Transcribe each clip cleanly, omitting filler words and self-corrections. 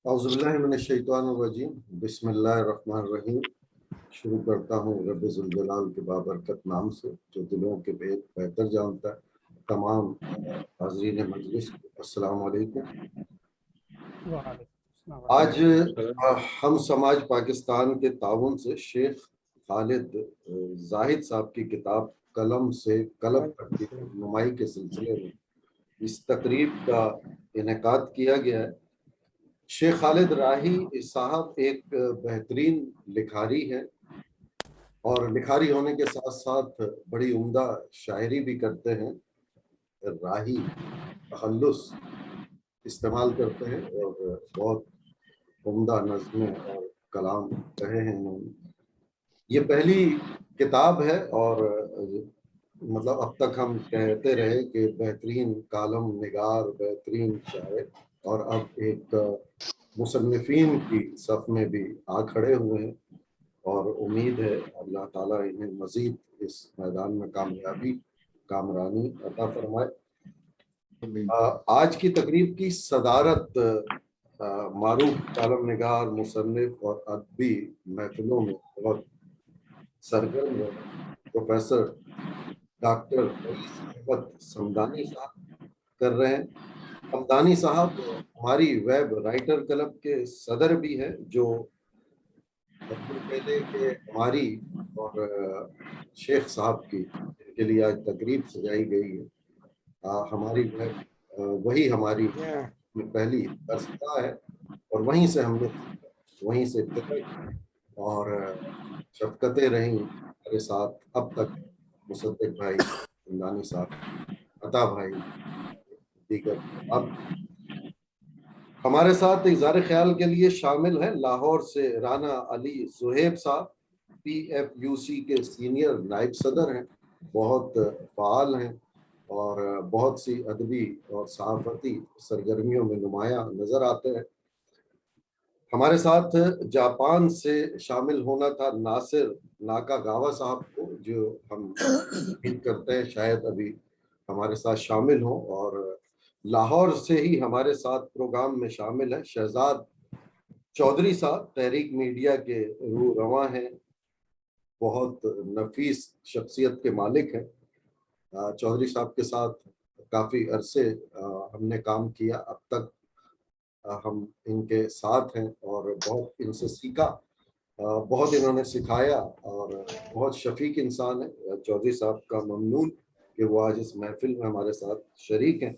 اعوذ باللہ من الشیطان الرجیم، بسم اللہ الرحمن الرحیم۔ شروع کرتا ہوں رب ذوالجلال کے بابرکت نام سے جو دلوں کے بہتر جانتا ہے۔ تمام حاضرین مجلس کو السلام علیکم۔ آج ہم سماج پاکستان کے تعاون سے شیخ خالد زاہد صاحب کی کتاب قلم سے قلب تک کی رہنمائی کے سلسلے میں اس تقریب کا انعقاد کیا گیا ہے۔ شیخ خالد راہی صاحب ایک بہترین لکھاری ہیں اور لکھاری ہونے کے ساتھ ساتھ بڑی عمدہ شاعری بھی کرتے ہیں۔ راہی تخلص استعمال کرتے ہیں اور بہت عمدہ نظمیں اور کلام کہے ہیں انہوں نے۔ یہ پہلی کتاب ہے اور مطلب اب تک ہم کہتے رہے کہ بہترین کالم نگار، بہترین شاعر، اور اب ایک مصنفین کی صف میں بھی آ کھڑے ہوئے ہیں اور امید ہے اللہ تعالیٰ انہیں مزید اس میدان میں کامیابی کامرانی عطا فرمائے۔ آج کی تقریب کی صدارت معروف کالم نگار، مصنف اور ادبی محفلوں میں بہت سرگرم پروفیسر ڈاکٹر رئیس احمد سمدانی صاحب کر رہے ہیں۔ سمدانی صاحب ہماری ویب رائٹر کلب کے صدر بھی ہیں، جو پہلے کہ ہماری اور شیخ صاحب کی کے لیے آج تقریب سجائی گئی ہے۔ ہماری ویب وہی ہماری پہلی درسگاہ ہے اور وہیں سے ہم نے وہیں سے اور شفقتیں رہیں ہمارے ساتھ اب تک۔ مصدق بھائی سمدانی صاحب، عطا بھائی، دیگر اب ہمارے ساتھ اظہار خیال کے لیے شامل ہیں لاہور سے رانا علی زہیب صاحب، پی ایف یو سی کے سینئر نائب صدر ہیں، بہت فعال ہیں اور بہت سی ادبی اور صحافتی سرگرمیوں میں نمایاں نظر آتے ہیں۔ ہمارے ساتھ جاپان سے شامل ہونا تھا ناصر ناکاگاوا صاحب کو، جو ہم امید کرتے ہیں شاید ابھی ہمارے ساتھ شامل ہوں، اور لاہور سے ہی ہمارے ساتھ پروگرام میں شامل ہیں شہزاد چودھری صاحب، تحریک میڈیا کے روح رواں ہیں، بہت نفیس شخصیت کے مالک ہیں۔ چودھری صاحب کے ساتھ کافی عرصے ہم نے کام کیا، اب تک ہم ان کے ساتھ ہیں اور بہت ان سے سیکھا، بہت انہوں نے سکھایا اور بہت شفیق انسان ہے چودھری صاحب کا۔ ممنون کہ وہ آج اس محفل میں ہمارے ساتھ شریک ہیں۔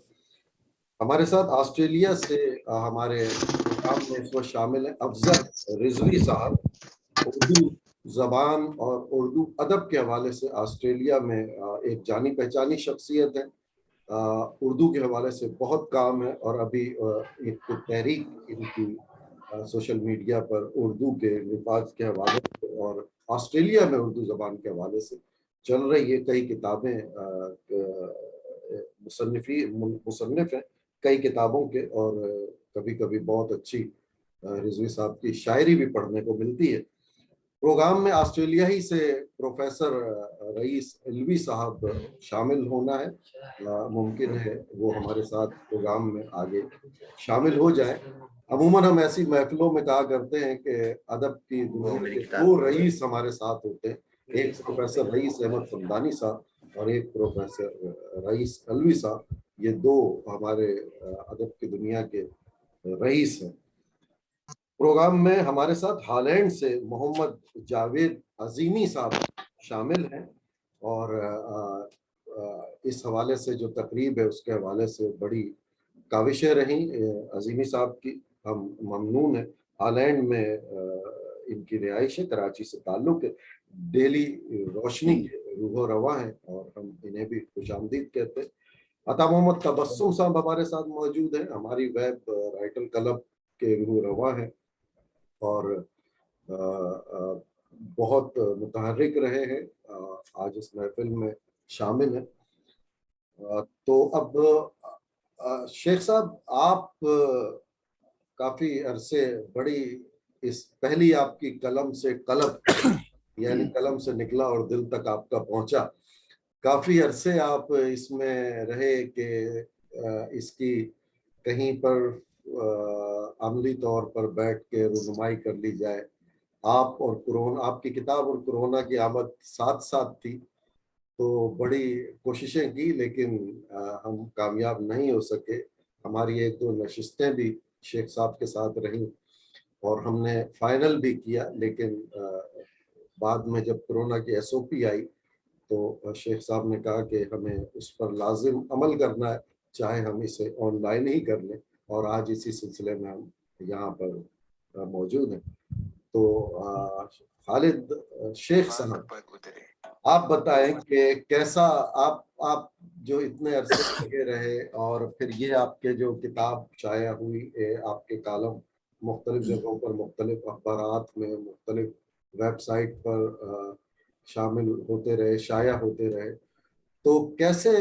ہمارے ساتھ آسٹریلیا سے ہمارے پروگرام میں اس وقت شامل ہیں افضل رضوی صاحب، اردو زبان اور اردو ادب کے حوالے سے آسٹریلیا میں ایک جانی پہچانی شخصیت ہے۔ اردو کے حوالے سے بہت کام ہے اور ابھی ایک تحریک ان کی سوشل میڈیا پر اردو کے نفاذ کے حوالے سے اور آسٹریلیا میں اردو زبان کے حوالے سے چل رہی ہے۔ کئی کتابیں مصنف ہیں کئی کتابوں کے، اور کبھی کبھی بہت اچھی رضوی صاحب کی شاعری بھی پڑھنے کو ملتی ہے۔ پروگرام میں آسٹریلیا ہی سے پروفیسر رئیس علوی صاحب شامل ہونا ہے، ممکن ہے وہ ہمارے ساتھ پروگرام میں آگے شامل ہو جائیں۔ عموماً ہم ایسی محفلوں میں کہا کرتے ہیں کہ ادب کی دنیا کے دو رئیس ہمارے ساتھ ہوتے ہیں، ایک پروفیسر رئیس احمد سمدانی صاحب اور ایک پروفیسر رئیس علوی صاحب، یہ دو ہمارے ادب کی دنیا کے رئیس ہیں۔ پروگرام میں ہمارے ساتھ ہالینڈ سے محمد جاوید عظیمی صاحب شامل ہیں اور اس حوالے سے جو تقریب ہے اس کے حوالے سے بڑی کاوشیں رہیں عظیمی صاحب کی، ہم ممنون ہیں۔ ہالینڈ میں ان کی رہائش ہے، کراچی سے تعلق ہے، ڈیلی روشنی کے روح و رواں ہیں اور ہم انہیں بھی خوش آمدید کہتے ہیں۔ عطا محمد تبسم صاحب ہمارے ساتھ موجود ہیں، ہماری ویب رائٹر کلب کے روح رواں ہیں اور بہت متحرک رہے ہیں، آج اس محفل میں شامل ہیں۔ تو اب شیخ صاحب، آپ کافی عرصے بڑی اس پہلی آپ کی قلم سے قلب یعنی قلم سے نکلا اور دل تک آپ کا پہنچا، کافی عرصے آپ اس میں رہے کہ اس کی کہیں پر عملی طور پر بیٹھ کے رہنمائی کر لی جائے. آپ اور کورونا، آپ کی کتاب اور کورونا کی آمد ساتھ ساتھ تھی، تو بڑی کوششیں کی لیکن ہم کامیاب نہیں ہو سکے. ہماری ایک دو نشستیں بھی شیخ صاحب کے ساتھ رہیں اور ہم نے فائنل بھی کیا، لیکن بعد میں جب کورونا کی SOP آئی تو شیخ صاحب نے کہا کہ ہمیں اس پر لازم عمل کرنا ہے، چاہے ہم اسے آن لائن ہی کر لیں، اور آج اسی سلسلے میں ہم یہاں پر موجود ہیں. تو خالد شیخ صاحب، آپ بتائیں کہ کیسا آپ جو اتنے عرصے لگے رہے اور پھر یہ آپ کے جو کتاب شائع ہوئی، آپ کے کالم مختلف جگہوں پر، مختلف اخبارات میں، مختلف ویب سائٹ پر شامل ہوتے رہے، شائع ہوتے رہے، تو کیسے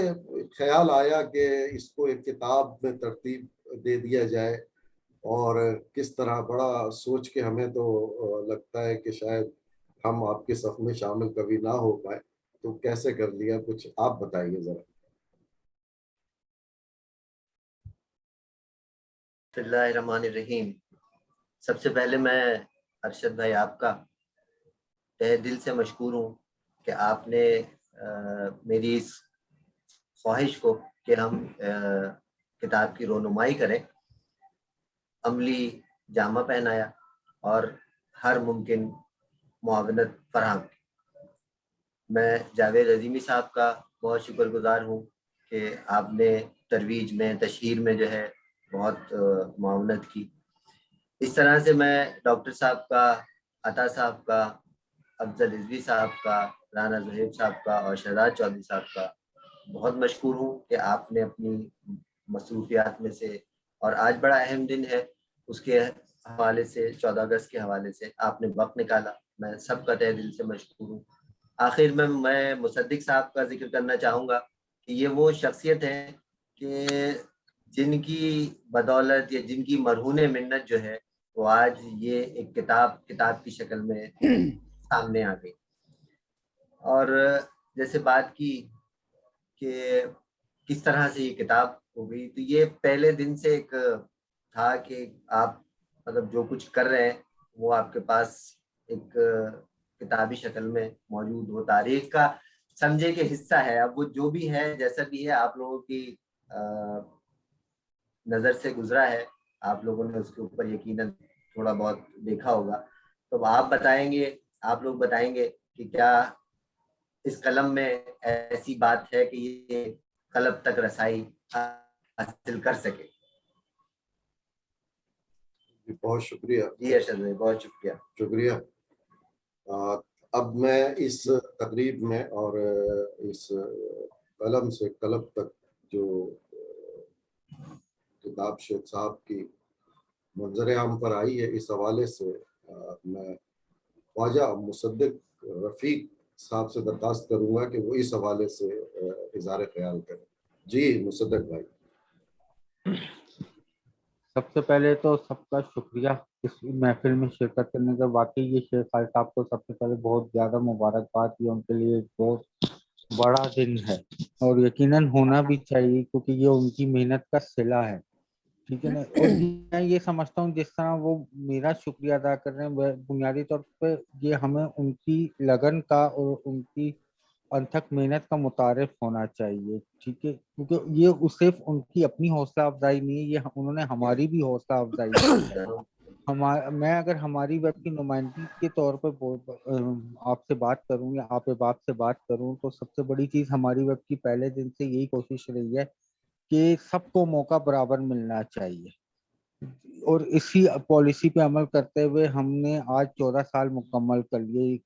خیال آیا کہ اس کو ایک کتاب میں ترتیب دے دیا جائے؟ اور کس طرح، بڑا سوچ کے ہمیں تو لگتا ہے کہ شاید ہم آپ کے صف میں شامل کبھی نہ ہو پائے، تو کیسے کر لیا؟ کچھ آپ بتائیے ذرا. بسم اللہ الرحمن الرحیم. سب سے پہلے میں ارشد بھائی آپ کا تہ دل سے مشکور ہوں کہ آپ نے میری اس خواہش کو کہ ہم کتاب کی رونمائی کریں عملی جامہ پہنایا اور ہر ممکن معاونت فراہم کی. میں جاوید عظیمی صاحب کا بہت شکر گزار ہوں کہ آپ نے ترویج میں، تشہیر میں جو ہے بہت معاونت کی. اس طرح سے میں ڈاکٹر صاحب کا، عطا صاحب کا، افضل رضوی صاحب کا، رانا زہیب صاحب کا اور شہزاد چودھری صاحب کا بہت مشکور ہوں کہ آپ نے اپنی مصروفیات میں سے، اور آج بڑا اہم دن ہے اس کے حوالے سے، 14 اگست کے حوالے سے آپ نے وقت نکالا. میں سب کا تہ دل سے مشکور ہوں. آخر میں مصدق صاحب کا ذکر کرنا چاہوں گا کہ یہ وہ شخصیت ہے کہ جن کی بدولت یا جن کی مرہون منت جو ہے وہ آج یہ ایک کتاب کی شکل میں سامنے آ گئی. اور جیسے بات کی کہ کس طرح سے یہ کتاب ہو گئی، تو یہ پہلے دن سے ایک تھا کہ آپ مطلب جو کچھ کر رہے ہیں وہ آپ کے پاس ایک کتابی شکل میں موجود ہو. تاریخ کا سمجھے کہ حصہ ہے. اب وہ جو بھی ہے، جیسا بھی ہے، آپ لوگوں کی نظر سے گزرا ہے، آپ لوگوں نے اس کے اوپر یقیناً تھوڑا بہت دیکھا ہوگا. تو آپ لوگ بتائیں گے کہ کیا اس قلم میں ایسی بات ہے کہ یہ قلب تک رسائی حاصل کر سکے. بہت شکریہ. جی ارشد بھائی، بہت شکریہ. اب میں اس تقریب میں اور اس قلم سے قلب تک جو کتاب شیخ صاحب کی منظر عام پر آئی ہے، اس حوالے سے میں خواجہ مصدق رفیق صاحب سے درخواست کروں گا کہ وہ اس حوالے سے اظہار خیال کریں. جی مصدق بھائی. سب سے پہلے تو سب کا شکریہ اس محفل میں شرکت کرنے کا. واقعی یہ شیخ خالد صاحب کو سب سے پہلے بہت زیادہ مبارکباد. یہ ان کے لیے ایک بہت بڑا دن ہے اور یقیناً ہونا بھی چاہیے کیونکہ یہ ان کی محنت کا صلہ ہے. ٹھیک ہے نا. اور میں یہ سمجھتا ہوں جس طرح وہ میرا شکریہ ادا کر رہے ہیں، بنیادی طور پہ یہ ہمیں ان کی لگن کا اور ان کی انتھک محنت کا متعارف ہونا چاہیے. ٹھیک ہے، کیونکہ یہ صرف ان کی اپنی حوصلہ افزائی نہیں ہے، یہ انہوں نے ہماری بھی حوصلہ افزائی کی ہے. میں اگر ہماری ویب کی نمائندگی کے طور پہ آپ سے بات کروں یا آپ باپ سے بات کروں تو سب سے بڑی چیز ہماری ویب کی پہلے دن سے یہی کوشش رہی ہے کہ سب کو موقع برابر ملنا چاہیے. اور اسی پالیسی پہ عمل کرتے ہوئے ہم نے آج 14 سال مکمل کر لیے.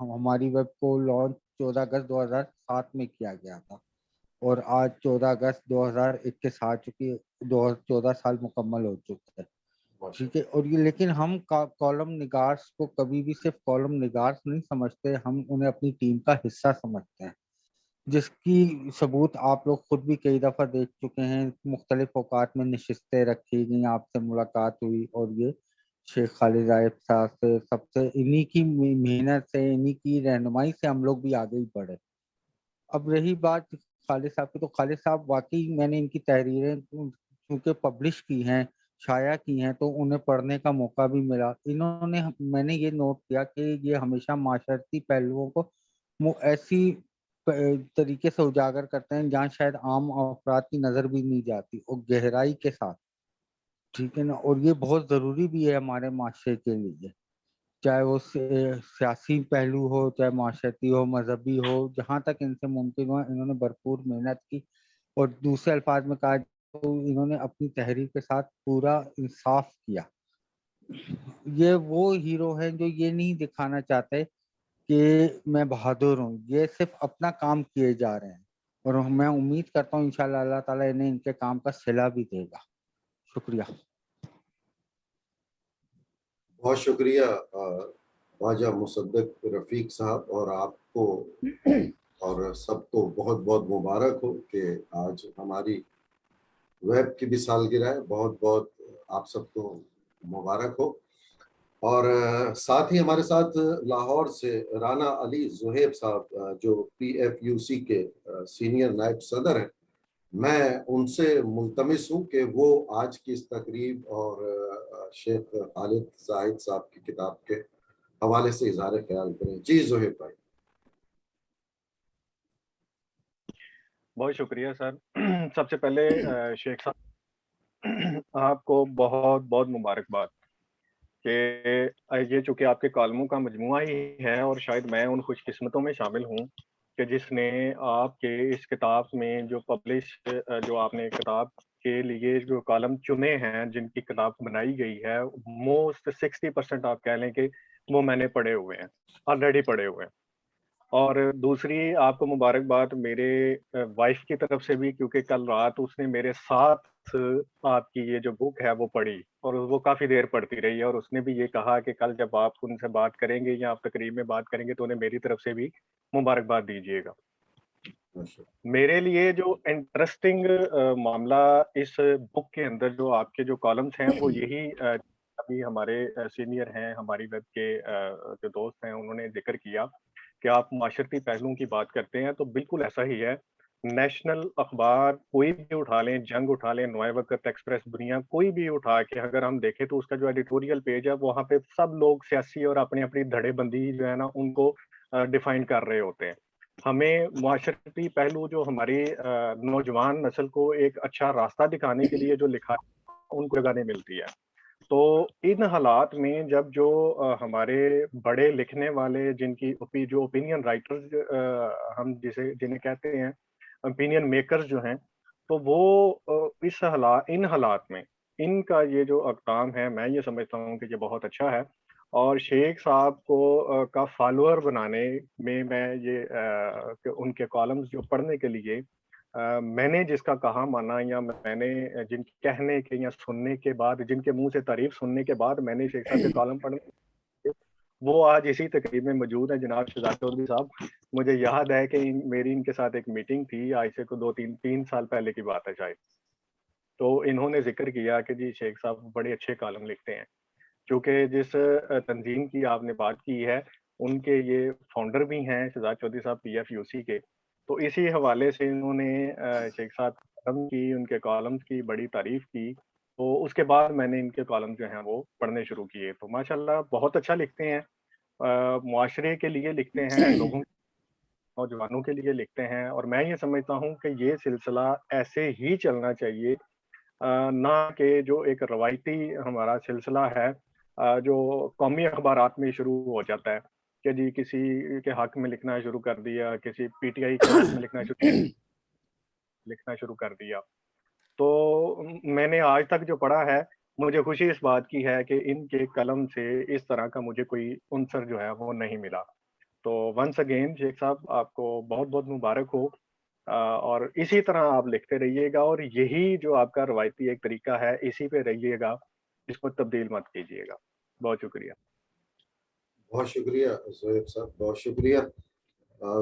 ہماری ویب کو لانچ 14 اگست 2007 میں کیا گیا تھا اور آج 14 اگست 2021 آ چکی ہے. 14 سال مکمل ہو چکے ہیں. ٹھیک ہے. اور یہ لیکن ہم کالم نگارس کو کبھی بھی صرف کالم نگارس نہیں سمجھتے، ہم انہیں اپنی ٹیم کا حصہ سمجھتے ہیں، جس کی ثبوت آپ لوگ خود بھی کئی دفعہ دیکھ چکے ہیں. مختلف اوقات میں نشستیں رکھی گئیں، آپ سے ملاقات ہوئی اور یہ شیخ خالد صاحب سے سب سے انہی کی محنت سے، انہی کی رہنمائی سے ہم لوگ بھی آگے ہی بڑھے. اب رہی بات خالد صاحب کی، تو خالد صاحب واقعی میں نے ان کی تحریریں چونکہ پبلش کی ہیں شائع کی ہیں تو انہیں پڑھنے کا موقع بھی ملا. میں نے یہ نوٹ کیا کہ یہ ہمیشہ معاشرتی پہلوؤں کو ایسی طریقے سے اجاگر کرتے ہیں جہاں شاید عام افراد کی نظر بھی نہیں جاتی، اور گہرائی کے ساتھ. ٹھیک ہے نا. اور یہ بہت ضروری بھی ہے ہمارے معاشرے کے لیے، چاہے وہ سیاسی پہلو ہو، چاہے معاشرتی ہو، مذہبی ہو. جہاں تک ان سے ممکن ہوا انہوں نے بھرپور محنت کی، اور دوسرے الفاظ میں کہا تو انہوں نے اپنی تحریر کے ساتھ پورا انصاف کیا. یہ وہ ہیرو ہیں جو یہ نہیں دکھانا چاہتے کہ میں بہادر ہوں، یہ صرف اپنا کام کیے جا رہے ہیں، اور میں امید کرتا ہوں انشاءاللہ اللہ تعالیٰ انہیں ان کے کام کا صلہ بھی دے گا. شکریہ. بہت شکریہ خواجہ مصدق رفیق صاحب، اور آپ کو اور سب کو بہت بہت مبارک ہو کہ آج ہماری ویب کی بھی سالگرہ ہے. بہت بہت آپ سب کو مبارک ہو. اور ساتھ ہی ہمارے ساتھ لاہور سے رانا علی زہیب صاحب جو PFUC کے سینئر نائب صدر ہیں، میں ان سے ملتمس ہوں کہ وہ آج کی اس تقریب اور شیخ خالد زاہد صاحب کی کتاب کے حوالے سے اظہار خیال کریں. جی زہیب بھائی. بہت شکریہ سر. سب سے پہلے شیخ صاحب آپ کو بہت بہت مبارکباد کہ یہ چونکہ آپ کے کالموں کا مجموعہ ہی ہے، اور شاید میں ان خوش قسمتوں میں شامل ہوں کہ جس نے آپ کے اس کتاب میں جو آپ نے کتاب کے لیے جو کالم چنے ہیں، جن کی کتاب بنائی گئی ہے، موسٹ 60% آپ کہہ لیں کہ وہ میں نے پڑھے ہوئے ہیں، آلریڈی پڑھے ہوئے ہیں. اور دوسری آپ کو مبارکباد میرے وائف کی طرف سے بھی، کیونکہ کل رات اس نے میرے ساتھ آپ کی یہ جو بک ہے وہ پڑھی، اور وہ کافی دیر پڑھتی رہی ہے، اور اس نے بھی یہ کہا کہ کل جب آپ ان سے بات کریں گے یا آپ تقریب میں بات کریں گے تو انہیں میری طرف سے بھی مبارکباد دیجیے گا. میرے لیے جو انٹرسٹنگ معاملہ اس بک کے اندر جو آپ کے جو کالمز ہیں وہ یہی ابھی ہمارے سینئر ہیں، ہماری ویب کے جو دوست ہیں، انہوں نے ذکر کیا کہ آپ معاشرتی پہلوؤں کی بات کرتے ہیں، تو بالکل ایسا ہی ہے. نیشنل اخبار کوئی بھی اٹھا لیں، جنگ اٹھا لیں، نوئے وقت، ایکسپریس دنیا، کوئی بھی اٹھا کے اگر ہم دیکھیں تو اس کا جو ایڈیٹوریل پیج ہے وہاں پہ سب لوگ سیاسی اور اپنی اپنی دھڑے بندی جو ہے نا ان کو ڈیفائن کر رہے ہوتے ہیں. ہمیں معاشرتی پہلو جو ہماری نوجوان نسل کو ایک اچھا راستہ دکھانے کے لیے جو لکھا ان کو جگہ نہیں ملتی ہے. تو ان حالات میں جب جو ہمارے بڑے لکھنے والے جن کی جو اوپینین رائٹرز ہم جنہیں کہتے ہیں اوپینین میکرز جو ہیں، تو وہ ان حالات میں ان کا یہ جو اقدام ہے، میں یہ سمجھتا ہوں کہ یہ بہت اچھا ہے. اور شیخ صاحب کو کا فالوور بنانے میں یہ ان کے کالمز جو پڑھنے کے لیے میں نے جس کا کہا مانا، یا میں نے جن کہنے کے یا سننے کے بعد، جن کے منہ سے تعریف سننے کے بعد میں نے شیخ صاحب کے کالم پڑھنے، وہ آج اسی تقریب میں موجود ہیں. جناب شہزاد چودھری صاحب، مجھے یاد ہے کہ میری ان کے ساتھ ایک میٹنگ تھی، آج سے کو 2-3 سال پہلے کی بات ہے شاید. تو انہوں نے ذکر کیا کہ جی شیخ صاحب بڑے اچھے کالم لکھتے ہیں. چونکہ جس تنظیم کی آپ نے بات کی ہے ان کے یہ فاؤنڈر بھی ہیں شہزاد چودھری صاحب PFUC کے، تو اسی حوالے سے انہوں نے شیخ صاحب کی ان کے کالمز کی بڑی تعریف کی. تو اس کے بعد میں نے ان کے کالم جو ہیں وہ پڑھنے شروع کیے. تو ماشاءاللہ بہت اچھا لکھتے ہیں، معاشرے کے لیے لکھتے ہیں، لوگوں نوجوانوں کے لیے لکھتے ہیں. اور میں یہ سمجھتا ہوں کہ یہ سلسلہ ایسے ہی چلنا چاہیے، نہ کہ جو ایک روایتی ہمارا سلسلہ ہے جو قومی اخبارات میں شروع ہو جاتا ہے کہ جی کسی کے حق میں لکھنا شروع کر دیا، کسی PTI کے حق میں لکھنا شروع کر دیا. تو میں نے آج تک جو پڑھا ہے، مجھے خوشی اس بات کی ہے کہ ان کے قلم سے اس طرح کا مجھے کوئی عنصر جو ہے وہ نہیں ملا. تو ونس اگین شیخ صاحب آپ کو بہت بہت مبارک ہو، اور اسی طرح آپ لکھتے رہیے گا، اور یہی جو آپ کا روایتی ایک طریقہ ہے اسی پہ رہیے گا، اس کو تبدیل مت کیجیے گا. بہت شکریہ. بہت شکریہ زہیب صاحب، بہت شکریہ.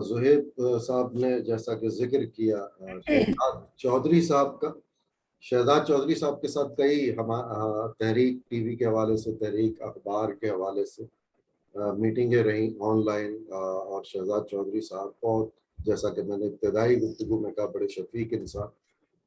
زہیب صاحب نے جیسا کہ ذکر کیا شہزاد چودھری صاحب کا، شہزاد چودھری صاحب کے ساتھ کئی تحریک TV کے حوالے سے، تحریک اخبار کے حوالے سے میٹنگیں رہیں آن لائن. اور شہزاد چودھری صاحب بہت، جیسا کہ میں نے ابتدائی گفتگو میں کہا، بڑے شفیق انسان.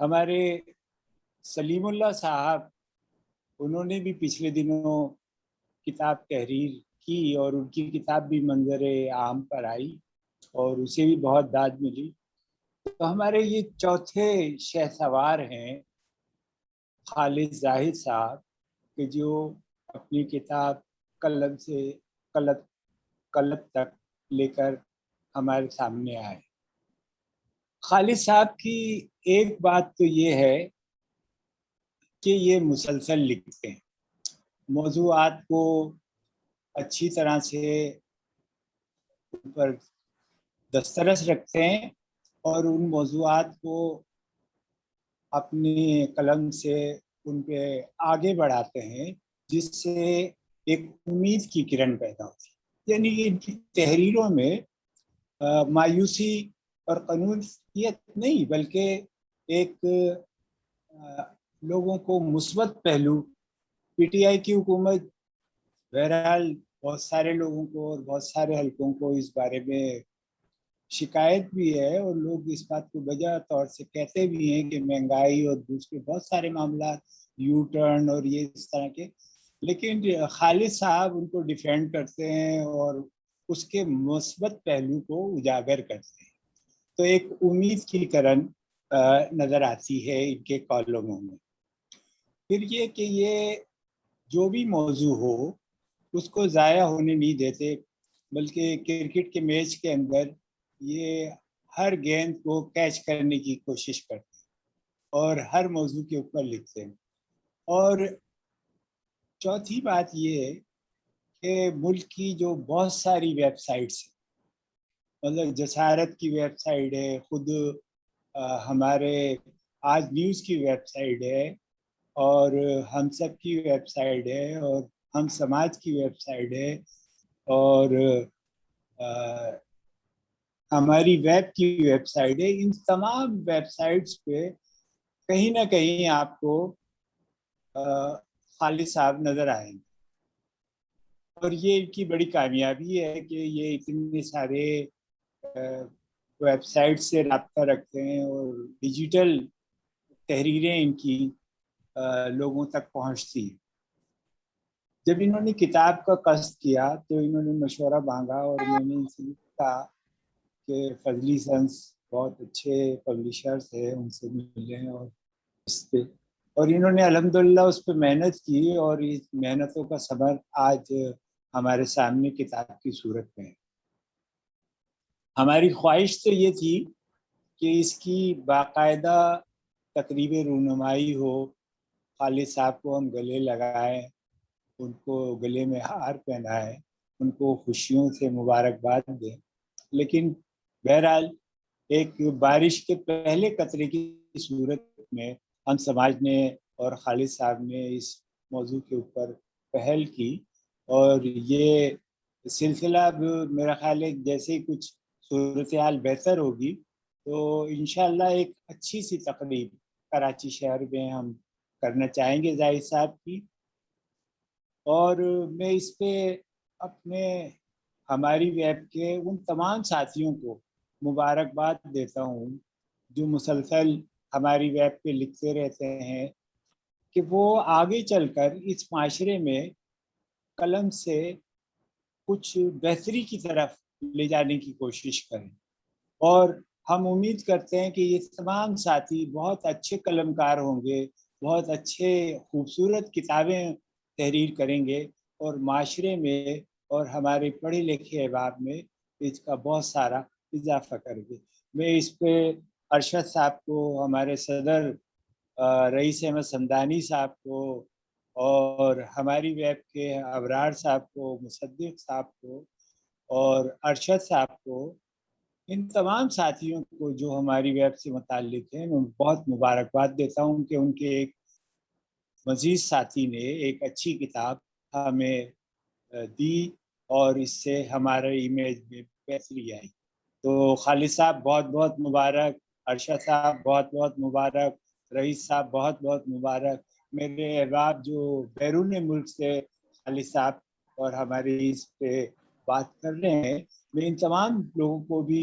ہمارے سلیم اللہ صاحب، انہوں نے بھی پچھلے دنوں کتاب تحریر کی اور ان کی کتاب بھی منظر عام پر آئی اور اسے بھی بہت داد ملی. تو ہمارے یہ چوتھے شہسوار ہیں خالد زاہد صاحب، کہ جو اپنی کتاب قلم سے قلب تک لے کر ہمارے سامنے آئے. خالد صاحب کی ایک بات تو یہ ہے کہ یہ مسلسل لکھتے ہیں، موضوعات کو اچھی طرح سے پر دسترس رکھتے ہیں اور ان موضوعات کو اپنی قلم سے ان پہ آگے بڑھاتے ہیں، جس سے ایک امید کی کرن پیدا ہوتی ہے. یعنی ان کی تحریروں میں مایوسی اور قنوطیت نہیں، بلکہ ایک لوگوں کو مثبت پہلو. پی ٹی آئی کی حکومت بہرحال بہت سارے لوگوں کو اور بہت سارے حلقوں کو اس بارے میں شکایت بھی ہے اور لوگ اس بات کو بجا طور سے کہتے بھی ہیں کہ مہنگائی اور دوسرے بہت سارے معاملات، یو ٹرن اور یہ اس طرح کے، لیکن خالد صاحب ان کو ڈیفینڈ کرتے ہیں اور اس کے مثبت پہلو کو اجاگر کرتے ہیں. تو ایک امید کی کرن نظر آتی ہے ان کے کالموں میں. پھر یہ کہ یہ جو بھی موضوع ہو اس کو ضائع ہونے نہیں دیتے، بلکہ کرکٹ کے میچ کے اندر یہ ہر گیند کو کیچ کرنے کی کوشش کرتے ہیں اور ہر موضوع کے اوپر لکھتے ہیں. اور چوتھی بات یہ ہے کہ ملک کی جو بہت ساری ویب سائٹس ہیں، مطلب جسارت کی ویب سائٹ ہے، خود ہمارے آج نیوز کی ویب سائٹ ہے، اور ہم سب کی ویب سائٹ ہے، اور ہم سماج کی ویب سائٹ ہے، اور ہماری ویب کی ویب سائٹ ہے. ان تمام ویب سائٹس پہ کہیں نہ کہیں آپ کو خالد صاحب نظر آئیں گے. اور یہ ان کی بڑی کامیابی ہے کہ یہ اتنے سارے ویب سائٹ سے رابطہ رکھتے ہیں اور ڈیجیٹل تحریریں ان کی لوگوں تک پہنچتی ہیں. جب انہوں نے کتاب کا قصد کیا تو انہوں نے مشورہ مانگا اور میں نے ان سے کہا کہ فضلی سنس بہت اچھے پبلیشرز ہیں، ان سے ملیں اور اس پہ، اور انہوں نے الحمدللہ اس پہ محنت کی اور اس محنتوں کا ثمر آج ہمارے سامنے کتاب کی صورت میں ہے. ہماری خواہش تو یہ تھی کہ اس کی باقاعدہ تقریب رونمائی ہو، خالد صاحب کو ہم گلے لگائیں، ان کو گلے میں ہار پہنائیں، ان کو خوشیوں سے مبارکباد دیں. لیکن بہرحال ایک بارش کے پہلے قطرے کی صورت میں ہم سماج نے اور خالد صاحب نے اس موضوع کے اوپر پہل کی، اور یہ سلسلہ اب میرا خیال ہے جیسے ہی کچھ صورتحال بہتر ہوگی تو انشاءاللہ ایک اچھی سی تقریب کراچی شہر میں ہم کرنا چاہیں گے زاہد صاحب کی. اور میں اس پہ اپنے ہماری ویب کے ان تمام ساتھیوں کو مبارکباد دیتا ہوں جو مسلسل ہماری ویب پہ لکھتے رہتے ہیں کہ وہ آگے چل کر اس معاشرے میں قلم سے کچھ بہتری کی طرف لے جانے کی کوشش کریں. اور ہم امید کرتے ہیں کہ یہ تمام ساتھی بہت اچھے قلم کار ہوں گے، بہت اچھے خوبصورت کتابیں تحریر کریں گے اور معاشرے میں اور ہمارے پڑھے لکھے احباب میں اس کا بہت سارا اضافہ کریں گے. میں اس پہ ارشد صاحب کو، ہمارے صدر رئیس احمد سمدانی صاحب کو، اور ہماری ویب کے ابرار صاحب کو، مصدق صاحب کو اور ارشد صاحب کو، ان تمام ساتھیوں کو جو ہماری ویب سے متعلق ہیں، میں بہت مبارکباد دیتا ہوں کہ ان کے ایک مزید ساتھی نے ایک اچھی کتاب ہمیں دی اور اس سے ہمارے امیج میں بہتری آئی. تو خالد صاحب بہت بہت مبارک، ارشد صاحب بہت بہت مبارک، رئیس صاحب بہت بہت مبارک. میرے احباب جو بیرون ملک سے خالد صاحب اور ہمارے اس پہ بات کر رہے ہیں، میں ان تمام لوگوں کو بھی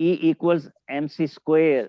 E=mc²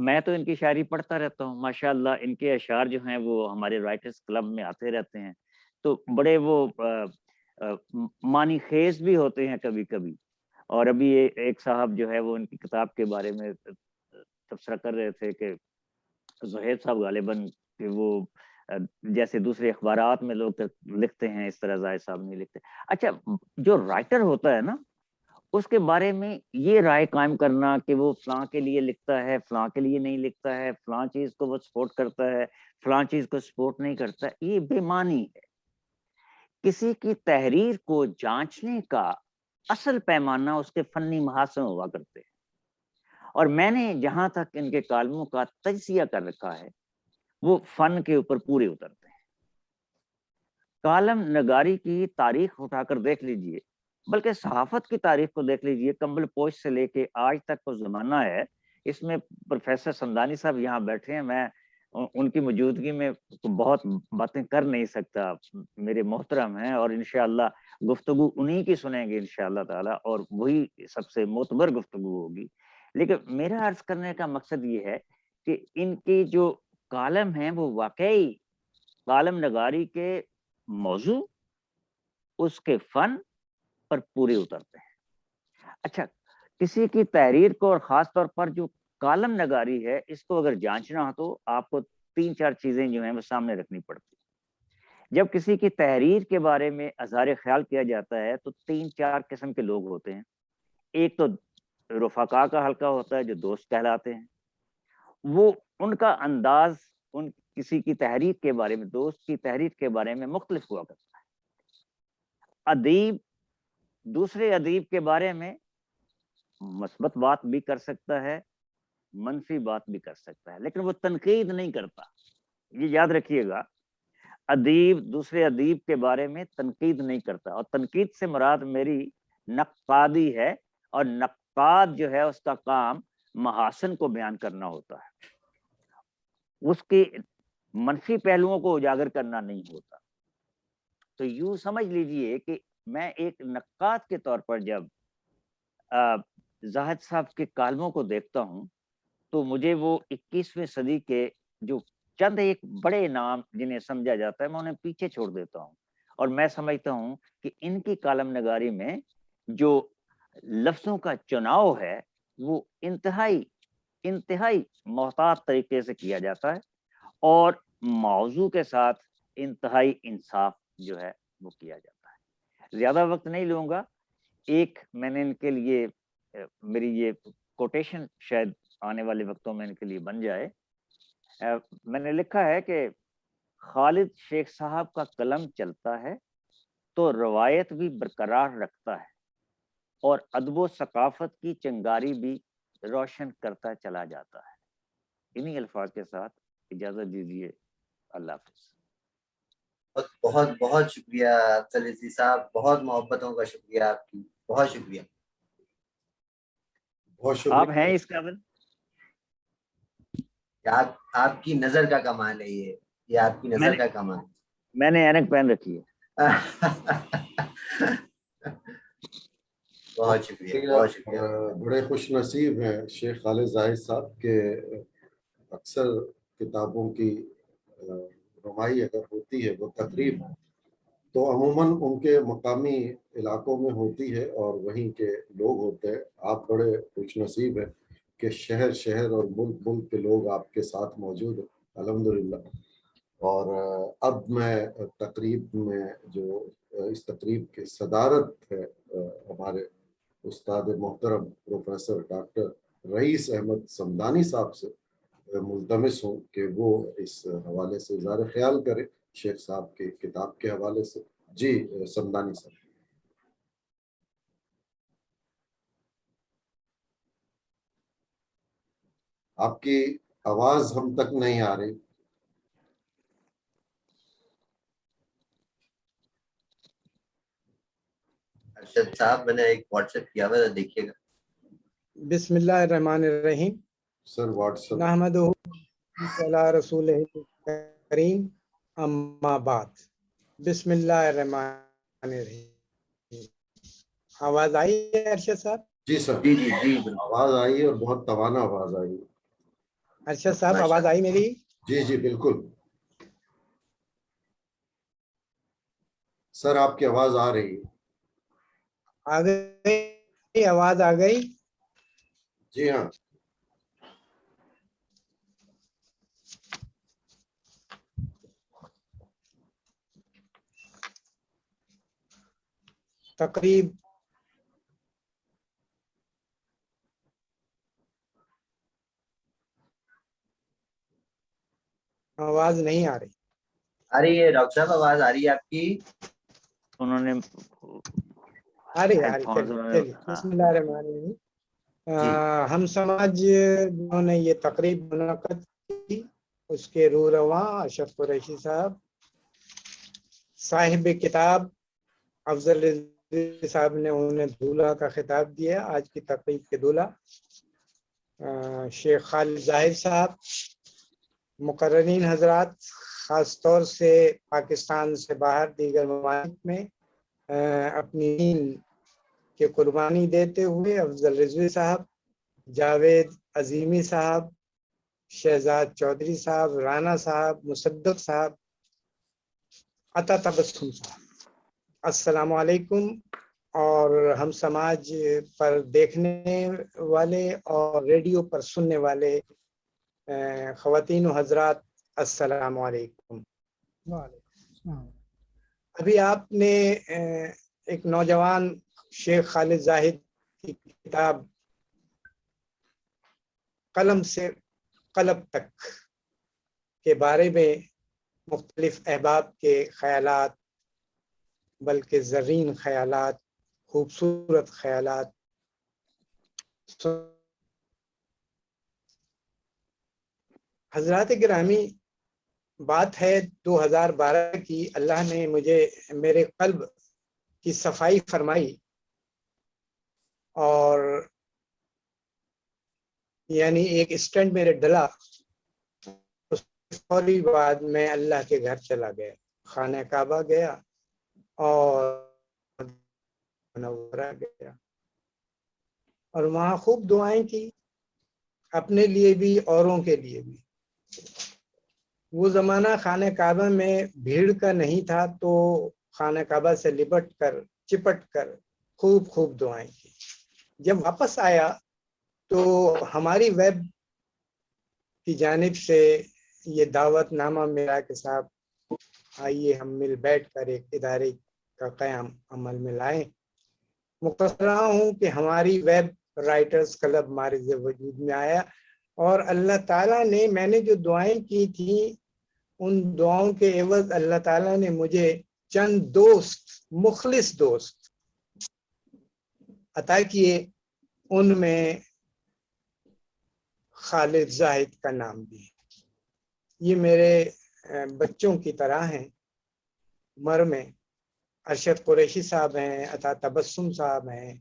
میں تو ان کی شاعری پڑھتا رہتا ہوں ماشاءاللہ. ان کے اشعار جو ہیں وہ ہمارے رائٹرز کلب میں آتے رہتے ہیں, تو بڑے وہ معنی خیز بھی ہوتے ہیں کبھی کبھی. اور ابھی ایک صاحب جو ہے وہ ان کی کتاب کے بارے میں تبصرہ کر رہے تھے کہ زہید صاحب غالباً کہ وہ جیسے دوسرے اخبارات میں لوگ لکھتے ہیں اس طرح زاہد صاحب نہیں لکھتے. اچھا, جو رائٹر ہوتا ہے نا, اس کے بارے میں یہ رائے قائم کرنا کہ وہ فلاں کے لیے لکھتا ہے, فلاں کے لیے نہیں لکھتا ہے, فلاں چیز کو وہ سپورٹ کرتا ہے, فلاں چیز کو سپورٹ نہیں کرتا, یہ بے معنی ہے. کسی کی تحریر کو جانچنے کا اصل پیمانہ اس کے فنی محاسن ہوا کرتے ہیں. اور میں نے جہاں تک ان کے کالموں کا تجزیہ کر رکھا ہے وہ فن کے اوپر پورے اترتے ہیں. کالم نگاری کی تاریخ اٹھا کر دیکھ لیجئے, بلکہ صحافت کی تاریخ کو دیکھ لیجئے, کمبل پوش سے لے کے آج تک وہ زمانہ ہے. اس میں پروفیسر سمدانی صاحب یہاں بیٹھے ہیں, میں ان کی موجودگی میں بہت باتیں کر نہیں سکتا, میرے محترم ہیں, اور انشاءاللہ گفتگو انہی کی سنیں گے انشاءاللہ تعالی, اور وہی سب سے معتبر گفتگو ہوگی. لیکن میرا عرض کرنے کا مقصد یہ ہے کہ ان کی جو کالم ہیں وہ واقعی کالم نگاری کے موضوع, اس کے فن پر پورے اترتے ہیں. اچھا, کسی کی تحریر کو, اور خاص طور پر جو کالم نگاری ہے, اس کو اگر جانچنا ہو تو آپ کو 3-4 چیزیں جو ہیں وہ سامنے رکھنی پڑتی. جب کسی کی تحریر کے بارے میں اظہار خیال کیا جاتا ہے تو 3-4 قسم کے لوگ ہوتے ہیں. ایک تو رفقا کا حلقہ ہوتا ہے جو دوست کہلاتے ہیں. وہ ان کا انداز ان کسی کی تحریر کے بارے میں, دوست کی تحریر کے بارے میں مختلف ہوا کرتا ہے. ادیب دوسرے ادیب کے بارے میں مثبت بات بھی کر سکتا ہے, منفی بات بھی کر سکتا ہے, لیکن وہ تنقید نہیں کرتا. یہ یاد رکھیے گا, ادیب دوسرے ادیب کے بارے میں تنقید نہیں کرتا. اور تنقید سے مراد میری نقادی ہے, اور نقاد جو ہے اس کا کام محاسن کو بیان کرنا ہوتا ہے, اس کے منفی پہلوؤں کو اجاگر کرنا نہیں ہوتا. تو یوں سمجھ لیجئے کہ میں ایک نقاد کے طور پر جب زاہد صاحب کے کالموں کو دیکھتا ہوں تو مجھے وہ 21ویں صدی کے جو چند ایک بڑے نام جنہیں سمجھا جاتا ہے میں انہیں پیچھے چھوڑ دیتا ہوں, اور میں سمجھتا ہوں کہ ان کی کالم نگاری میں جو لفظوں کا چناؤ ہے وہ انتہائی محتاط طریقے سے کیا جاتا ہے, اور موضوع کے ساتھ انتہائی انصاف جو ہے وہ کیا جاتا ہے. زیادہ وقت نہیں لوں گا. ایک میں نے ان کے لیے, میری یہ کوٹیشن شاید آنے والے وقتوں میں ان کے لیے بن جائے. میں نے لکھا ہے کہ خالد شیخ صاحب کا قلم چلتا ہے تو روایت بھی برقرار رکھتا ہے, اور ادب و ثقافت کی چنگاری بھی روشن کرتا چلا جاتا ہے. انہی الفاظ کے ساتھ اجازت دیجیے, اللہ حافظ. بہت بہت شکریہ افضل عزیز صاحب, بہت محبتوں کا شکریہ آپ کی, بہت شکریہ. بہت شکریہ. آپ ہیں اس قابل, آپ کی نظر کا کمال ہے, یہ آپ کی نظر کا کمال. میں نے اینک پہن رکھی ہے. بہت شکریہ, بہت شکریہ. بڑے خوش نصیب ہیں شیخ خالد زاہد صاحب کے. اکثر کتابوں کی رمائی اگر ہوتی ہے, وہ تقریب تو عموماً ان کے مقامی علاقوں میں ہوتی ہے اور وہیں کے لوگ ہوتے ہیں. آپ بڑے خوش نصیب ہیں کہ شہر شہر اور ملک ملک کے لوگ آپ کے ساتھ موجود ہیں, الحمدللہ. اور اب میں تقریب میں جو اس تقریب کی صدارت ہے ہمارے استاد محترم پروفیسر ڈاکٹر رئیس احمد سمدانی صاحب سے ملتمس ہوں کہ وہ اس حوالے سے اظہار خیال کریں شیخ صاحب کے کتاب کے حوالے سے. جی سمدانی صاحب. آپ کی آواز ہم تک نہیں آ رہی. ارشد صاحب میں نے ایک واٹس ایپ کیا ہوا, دیکھیے گا. بسم اللہ الرحمن الرحیم. سر واٹس ایپ. نحمدہ علی رسولہ کریم, اما بعد. بسم اللہ الرحمن الرحیم. آواز آئی ہے ارشد صاحب؟ جی سر, جی جی جی, آواز آئی اور بہت توانا آواز آئی. ارشد صاحب آواز آئی میری؟ جی جی بالکل سر آپ کی آواز آ رہی ہے. آ گئی آواز آ گئی. جی ہاں. تقریب آواز نہیں آ رہی. آ رہی ہے ڈاکٹر صاحب آواز آ رہی ہے آپ کی؟ انہوں نے آ رہی چلیے بسم اللہ الرحمن الرحیم. ہم سماج جنہوں نے یہ تقریب منعقد کی اس کے روح رواں ارشد قریشی صاحب، صاحب کتاب افضل رضوی صاحب نے انہیں دولہا کا خطاب دیا. آج کی تقریب کے دولہا شیخ خالد ظاہر صاحب، مقررین حضرات، خاص طور سے پاکستان سے باہر دیگر ممالک میں اپنی دین کے قربانی دیتے ہوئے افضل رضوی صاحب، جاوید عظیمی صاحب، شہزاد چودھری صاحب، رانا صاحب، مصدق صاحب، عطا تبسم صاحب، السلام علیکم. اور ہم سماج پر دیکھنے والے اور ریڈیو پر سننے والے خواتین و حضرات السلام علیکم. وعلیکم السلام. ابھی آپ نے ایک نوجوان شیخ خالد زاہد کی کتاب قلم سے قلب تک کے بارے میں مختلف احباب کے خیالات، بلکہ زرین خیالات، خوبصورت خیالات حضرات گرامی. بات ہے 2012 کی. اللہ نے مجھے میرے قلب کی صفائی فرمائی اور یعنی ایک اسٹینڈ میرے ڈلا. فوری بعد میں اللہ کے گھر چلا گیا، خانہ کعبہ گیا اور منورہ گیا اور وہاں خوب دعائیں کی، اپنے لیے بھی اوروں کے لیے بھی. وہ زمانہ خانہ کعبہ میں بھیڑ کا نہیں تھا تو خانہ کعبہ سے لپٹ کر چپٹ کر خوب دعائیں کی. جب واپس آیا تو ہماری ویب کی جانب سے یہ دعوت نامہ ملا کہ صاحب آئیے ہم مل بیٹھ کر ایک ادارے کا قیام عمل میں لائیں. مختصر رہا ہوں کہ ہماری ویب رائٹرز کلب مارز وجود میں آیا اور اللہ تعالیٰ نے، میں نے جو دعائیں کی تھیں ان دعاؤں کے عوض اللہ تعالیٰ نے مجھے چند دوست، مخلص دوست عطا کیے. ان میں خالد زاہد کا نام بھی. یہ میرے بچوں کی طرح ہیں عمر میں. ارشد قریشی صاحب ہیں، عطا تبسم صاحب ہیں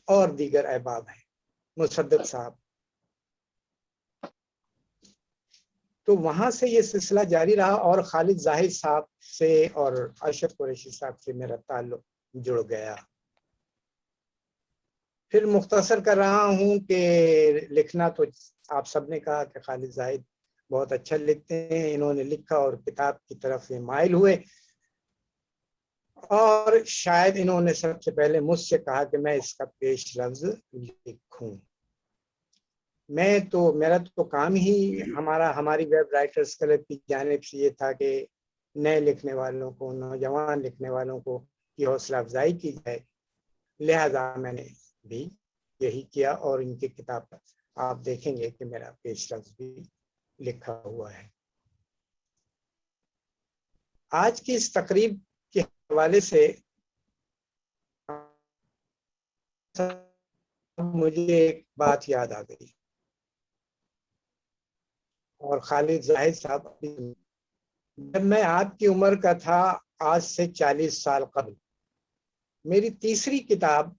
اور دیگر احباب ہیں، مصدق صاحب. تو وہاں سے یہ سلسلہ جاری رہا اور خالد زاہد صاحب سے اور ارشد قریشی صاحب سے میرا تعلق جڑ گیا. پھر مختصر کر رہا ہوں کہ لکھنا تو آپ سب نے کہا کہ خالد زاہد بہت اچھا لکھتے ہیں. انہوں نے لکھا اور کتاب کی طرف مائل ہوئے اور شاید انہوں نے سب سے پہلے مجھ سے کہا کہ میں اس کا پیش لفظ لکھوں. میرا تو کام ہی ہماری ویب رائٹرز کلب کی جانب سے یہ تھا کہ نئے لکھنے والوں کو، نوجوان لکھنے والوں کو کی حوصلہ افزائی کی جائے. لہذا میں نے بھی یہی کیا اور ان کی کتاب پر آپ دیکھیں گے کہ میرا پیش لفظ بھی لکھا ہوا ہے. آج کی اس تقریب کے حوالے سے مجھے ایک بات یاد آ گئی اور خالد زاہد صاحب، جب میں آپ کی عمر کا تھا آج سے 40 سال قبل، میری تیسری کتاب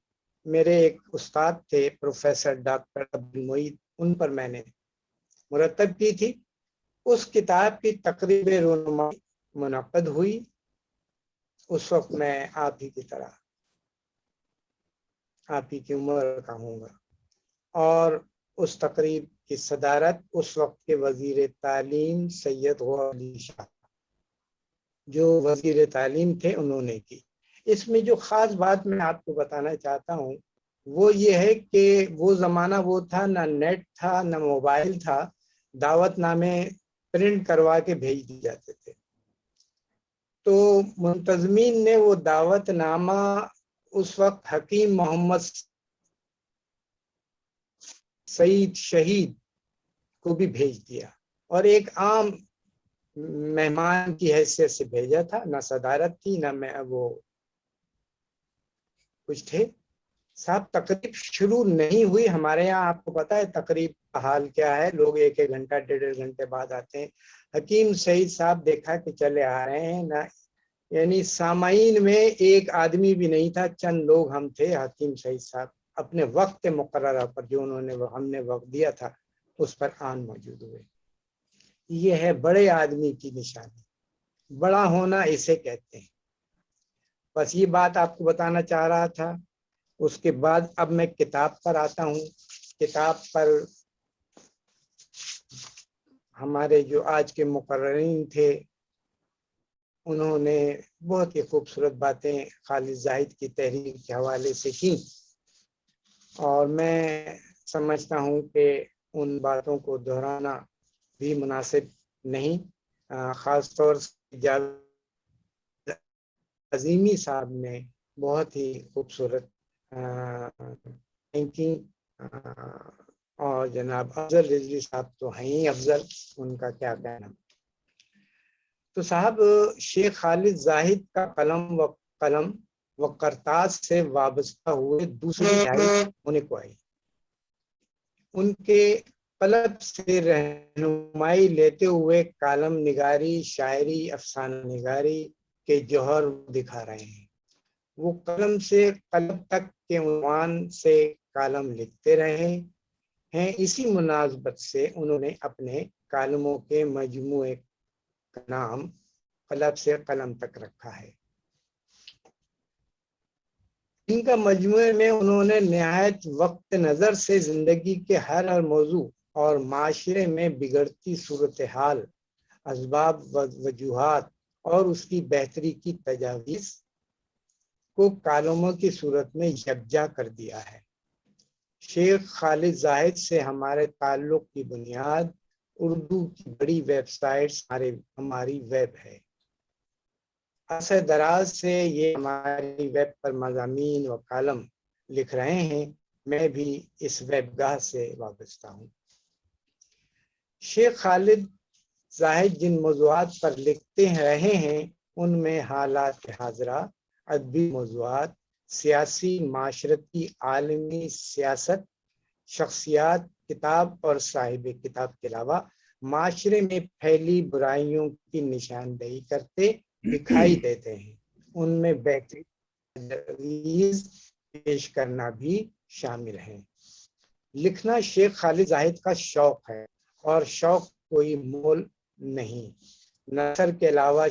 میرے ایک استاد تھے پروفیسر ڈاکٹر عبدالمعید، ان پر میں نے مرتب کی تھی. اس کتاب کی تقریب رونمائی منعقد ہوئی. اس وقت میں آپ ہی کی طرح، آپ ہی کی عمر کا ہوں گا اور اس تقریب کی صدارت اس وقت کے وزیر تعلیم سید غور علی شاہ جو وزیر تعلیم تھے انہوں نے کی۔ اس میں جو خاص بات میں آپ کو بتانا چاہتا ہوں وہ یہ ہے کہ وہ زمانہ وہ تھا، نہ نیٹ تھا نہ موبائل تھا، دعوت نامے پرنٹ کروا کے بھیج دی جاتے تھے۔ تو منتظمین نے وہ دعوت نامہ اس وقت حکیم محمد سعید شہید کو بھی بھیج دیا، اور ایک عام مہمان کی حیثیت سے بھیجا تھا، نہ صدارت تھی نہ میں وہ کچھ تھے۔ صاحب تقریب شروع نہیں ہوئی، ہمارے یہاں آپ کو پتا ہے تقریب کا حال کیا ہے، لوگ ایک گھنٹہ ڈیڑھ گھنٹے بعد آتے ہیں۔ حکیم سعید صاحب دیکھا کہ چلے آ رہے ہیں، نہ یعنی سامعین میں ایک آدمی بھی نہیں تھا، چند لوگ ہم تھے۔ حکیم سعید صاحب اپنے وقت مقررہ پر جو ہم نے وقت دیا تھا اس پر آن موجود ہوئے۔ یہ ہے بڑے آدمی کی نشانی، بڑا ہونا اسے کہتے ہیں۔ بس یہ بات آپ کو بتانا چاہ رہا تھا۔ اس کے بعد اب میں کتاب پر آتا ہوں۔ کتاب پر ہمارے جو آج کے مقررین تھے انہوں نے بہت ہی خوبصورت باتیں خالد زاہد کی تحریر کے حوالے سے کی، اور میں سمجھتا ہوں کہ ان باتوں کو دہرانا بھی مناسب نہیں۔ خاص طور سے جاوید عظیمی صاحب نے بہت ہی خوبصورت تھنکنگ، اور جناب افضل رضوی صاحب تو ہیں ہی افضل، ان کا کیا کہنا۔ تو صاحب شیخ خالد زاہد کا قلم و کرتاز سے وابستہ ہوئے دوسری دہائی ہونے کو آئی۔ ان کے قلب سے رہنمائی لیتے ہوئے کالم نگاری، شاعری، افسانہ نگاری کے جوہر دکھا رہے ہیں۔ وہ قلم سے قلب تک کے عنوان سے کالم لکھتے رہے ہیں۔ اسی مناسبت سے انہوں نے اپنے کالموں کے مجموعے کا نام قلب سے قلم تک رکھا ہے۔ ان کا مجموعے میں انہوں نے نہایت وقت نظر سے زندگی کے ہر موضوع اور معاشرے میں بگڑتی صورتحال، اسباب و وجوہات اور اس کی بہتری کی تجاویز کو کالموں کی صورت میں یکجا کر دیا ہے۔ شیخ خالد زاہد سے ہمارے تعلق کی بنیاد اردو کی بڑی ویب سائٹس ہماری ویب ہے۔ عرصہ دراز سے یہ ہماری ویب پر مضامین و کالم لکھ رہے ہیں، میں بھی اس ویب گاہ سے وابستہ ہوں۔ شیخ خالد زاہد جن موضوعات پر لکھتے رہے ہیں ان میں حالات حاضرہ، ادبی موضوعات، سیاسی، معاشرتی، عالمی سیاست، شخصیات، کتاب اور صاحب کتاب کے علاوہ معاشرے میں پھیلی برائیوں کی نشاندہی کرتے دکھائی دیتے ہیں۔ ان میں بہترین تجاویز پیش کرنا بھی شامل ہے۔ لکھنا شیخ خالد زاہد کا شوق ہے، اور شوق کوئی مول نہیں۔ نثر کے علاوہ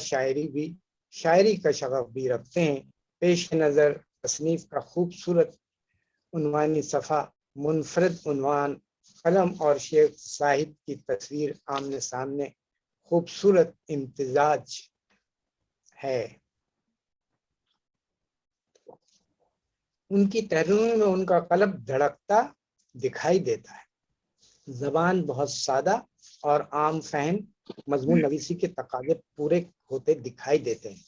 شاعری کا شغف بھی رکھتے ہیں۔ پیش نظر تصنیف کا خوبصورت عنوانی صفحہ، منفرد عنوان، قلم اور شیخ زاہد کی تصویر آمنے سامنے، خوبصورت امتزاج ہے۔ ان کی تحریروں میں ان کا قلب دھڑکتا دکھائی دیتا ہے۔ زبان بہت سادہ اور عام فہم، مضمون نویسی کے تقاضے پورے ہوتے دکھائی دیتے ہیں۔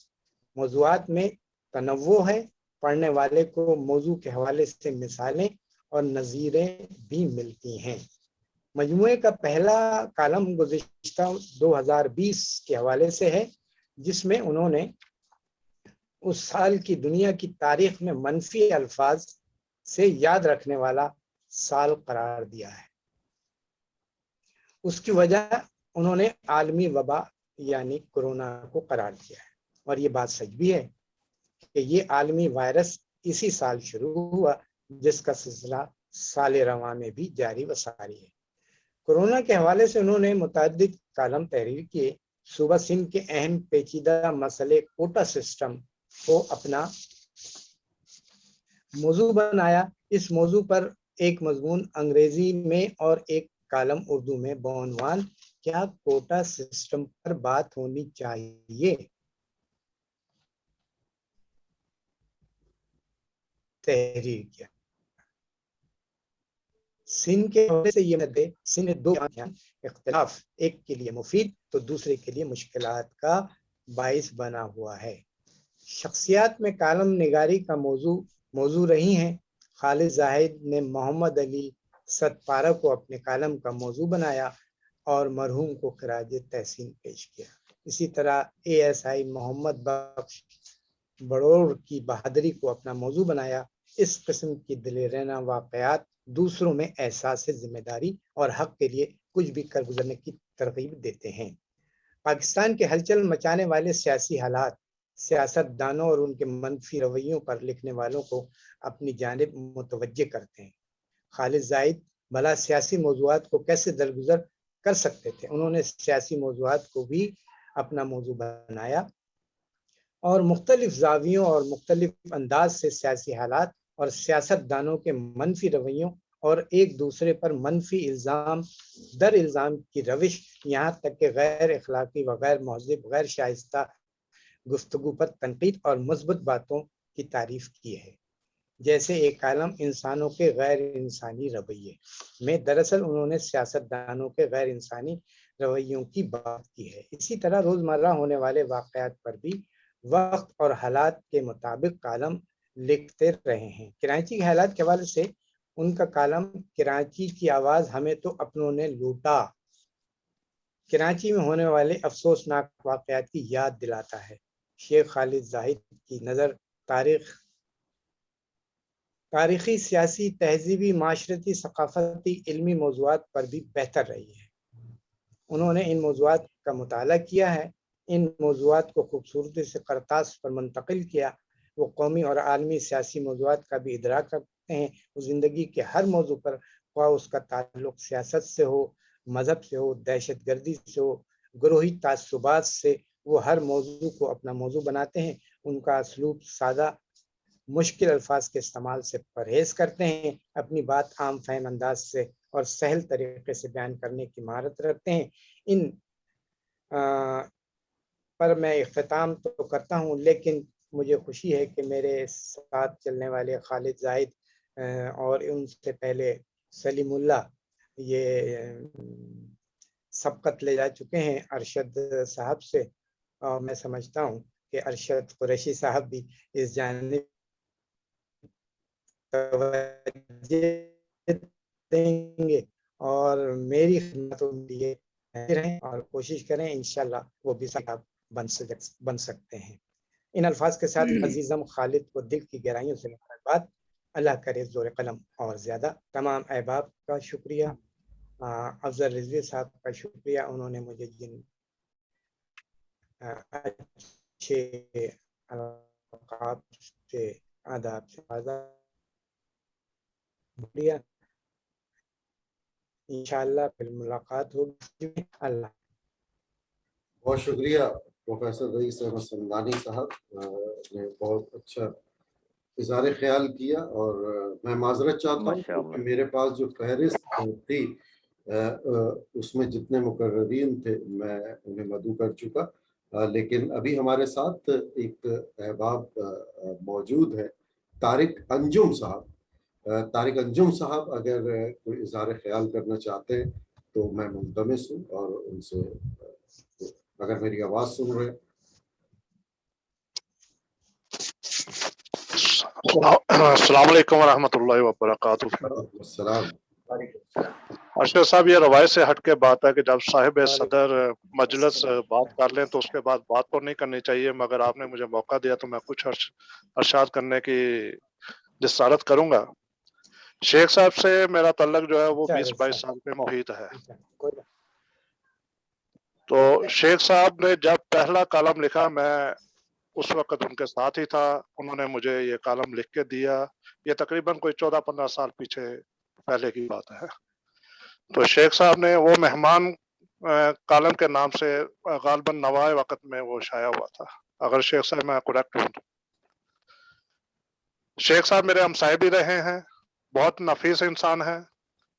موضوعات میں تنوع ہے، پڑھنے والے کو موضوع کے حوالے سے مثالیں اور نظیریں بھی ملتی ہیں۔ مجموعے کا پہلا کالم گزشتہ 2020 کے حوالے سے ہے، جس میں انہوں نے اس سال کی دنیا کی تاریخ میں منفی الفاظ سے یاد رکھنے والا سال قرار دیا ہے۔ اس کی وجہ انہوں نے عالمی وبا یعنی کورونا کو قرار دیا ہے، اور یہ بات سچ بھی ہے کہ یہ عالمی وائرس اسی سال شروع ہوا، جس کا سلسلہ سال رواں میں بھی جاری و ساری ہے۔ کورونا کے حوالے سے انہوں نے متعدد کالم تحریر کیے۔ صوبہ سندھ کے اہم پیچیدہ مسئلے کوٹا سسٹم کو اپنا موضوع بنایا۔ اس موضوع پر ایک مضمون انگریزی میں اور ایک کالم اردو میں بعنوان کیا کوٹا سسٹم پر بات ہونی چاہیے تحریر کیا. سندھ کے حوالے سے یہ مدعے سندھ میں دو اختلاف ایک کے لیے مفید تو دوسرے کے لیے مشکلات کا باعث بنا ہوا ہے. شخصیات میں کالم نگاری کا موضوع رہی ہیں. خالد زاہد نے محمد علی ستپارہ کو اپنے کالم کا موضوع بنایا اور مرحوم کو خراج تحسین پیش کیا. اسی طرح ASI محمد بخش بڑور کی بہادری کو اپنا موضوع بنایا. اس قسم کی دلیرانہ واقعات دوسروں میں احساس ذمہ داری اور حق کے لیے کچھ بھی کر گزرنے کی ترغیب دیتے ہیں. پاکستان کے ہلچل مچانے والے سیاسی حالات سیاست دانوں اور ان کے منفی رویوں پر لکھنے والوں کو اپنی جانب متوجہ کرتے ہیں. خالد زاہد بھلا سیاسی موضوعات کو کیسے درگزر کر سکتے تھے؟ انہوں نے سیاسی موضوعات کو بھی اپنا موضوع بنایا اور مختلف زاویوں اور مختلف انداز سے سیاسی حالات اور سیاست دانوں کے منفی رویوں اور ایک دوسرے پر منفی الزام در الزام کی روش یہاں تک کہ غیر اخلاقی و غیر مہذب غیر شائستہ گفتگو پر تنقید اور مثبت باتوں کی تعریف کی ہے. جیسے ایک کالم انسانوں کے غیر انسانی رویے میں دراصل انہوں نے سیاست دانوں کے غیر انسانی رویوں کی بات کی ہے. اسی طرح روزمرہ ہونے والے واقعات پر بھی وقت اور حالات کے مطابق کالم لکھتے رہے ہیں. کراچی کے حالات کے حوالے سے ان کا کالم کراچی کی آواز ہمیں تو اپنوں نے لوٹا کراچی میں ہونے والے افسوسناک واقعات کی یاد دلاتا ہے. شیخ خالد زاہد کی نظر تاریخی، سیاسی، تہذیبی، معاشرتی، ثقافتی، علمی موضوعات پر بھی بہتر رہی ہے. انہوں نے ان موضوعات کا مطالعہ کیا ہے، ان موضوعات کو خوبصورتی سے کرتاس پر منتقل کیا. وہ قومی اور عالمی سیاسی موضوعات کا بھی ادراک رکھتے ہیں. وہ زندگی کے ہر موضوع پر خواہ اس کا تعلق سیاست سے ہو، مذہب سے ہو، دہشت گردی سے ہو، گروہی تعصبات سے، وہ ہر موضوع کو اپنا موضوع بناتے ہیں. ان کا اسلوب سادہ، مشکل الفاظ کے استعمال سے پرہیز کرتے ہیں. اپنی بات عام فہم انداز سے اور سہل طریقے سے بیان کرنے کی مہارت رکھتے ہیں. ان پر میں اختتام تو کرتا ہوں، لیکن مجھے خوشی ہے کہ میرے ساتھ چلنے والے خالد زاہد اور ان سے پہلے سلیم اللہ یہ سبقت لے جا چکے ہیں ارشد صاحب سے، اور میں سمجھتا ہوں کہ ارشد قریشی صاحب بھی اس جانب دیں گے اور میری خدمتوں لیے رہیں اور کوشش کریں انشاءاللہ وہ بھی صاحب بن سکتے ہیں. ان الفاظ کے ساتھ عزیزم خالد کو دل کی گہرائیوں سے مبارکباد. اللہ کرے زور قلم اور زیادہ. تمام احباب کا شکریہ، افضل رضوی صاحب کا شکریہ، انہوں نے مجھے جن اچھے القاب سے آداب سے شکریہ. انشاءاللہ پھر ملاقات ہوگی. اللہ بہت شکریہ پروفیسر رئیس احمد سمدانی صاحب نے بہت اچھا اظہار خیال کیا، اور میں معذرت چاہتا ہوں کہ میرے پاس جو فہرست تھی اس میں جتنے مقررین تھے میں انہیں مدعو کر چکا، لیکن ابھی ہمارے ساتھ ایک احباب موجود ہے، طارق انجم صاحب. طارق انجم صاحب اگر کوئی اظہار خیال کرنا چاہتے ہیں تو میں ملتمس ہوں، اور ان سے اگر میری آواز سن رہے ہیں. السلام علیکم ورحمۃ اللہ وبرکاتہ. السلام. ارشد صاحب، یہ روایت سے ہٹ کے بات ہے کہ جب صاحب صدر مجلس بات کر لیں تو اس کے بعد بات تو نہیں کرنی چاہیے، مگر آپ نے مجھے موقع دیا تو میں کچھ ارشاد کرنے کی جسارت کروں گا. شیخ صاحب سے میرا تعلق جو ہے وہ 20-22 سال پہ محیط ہے. تو شیخ صاحب نے جب پہلا کالم لکھا میں اس وقت ان کے ساتھ ہی تھا. انہوں نے مجھے یہ کالم لکھ کے دیا، یہ تقریباً کوئی 14-15 سال پیچھے پہلے کی بات ہے. تو شیخ صاحب نے وہ مہمان کالم کے نام سے غالباً نوائے وقت میں وہ شائع ہوا تھا، اگر شیخ صاحب میں کریکٹ ہوں. شیخ صاحب میرے ہمسائے بھی رہے ہیں، بہت نفیس انسان ہیں،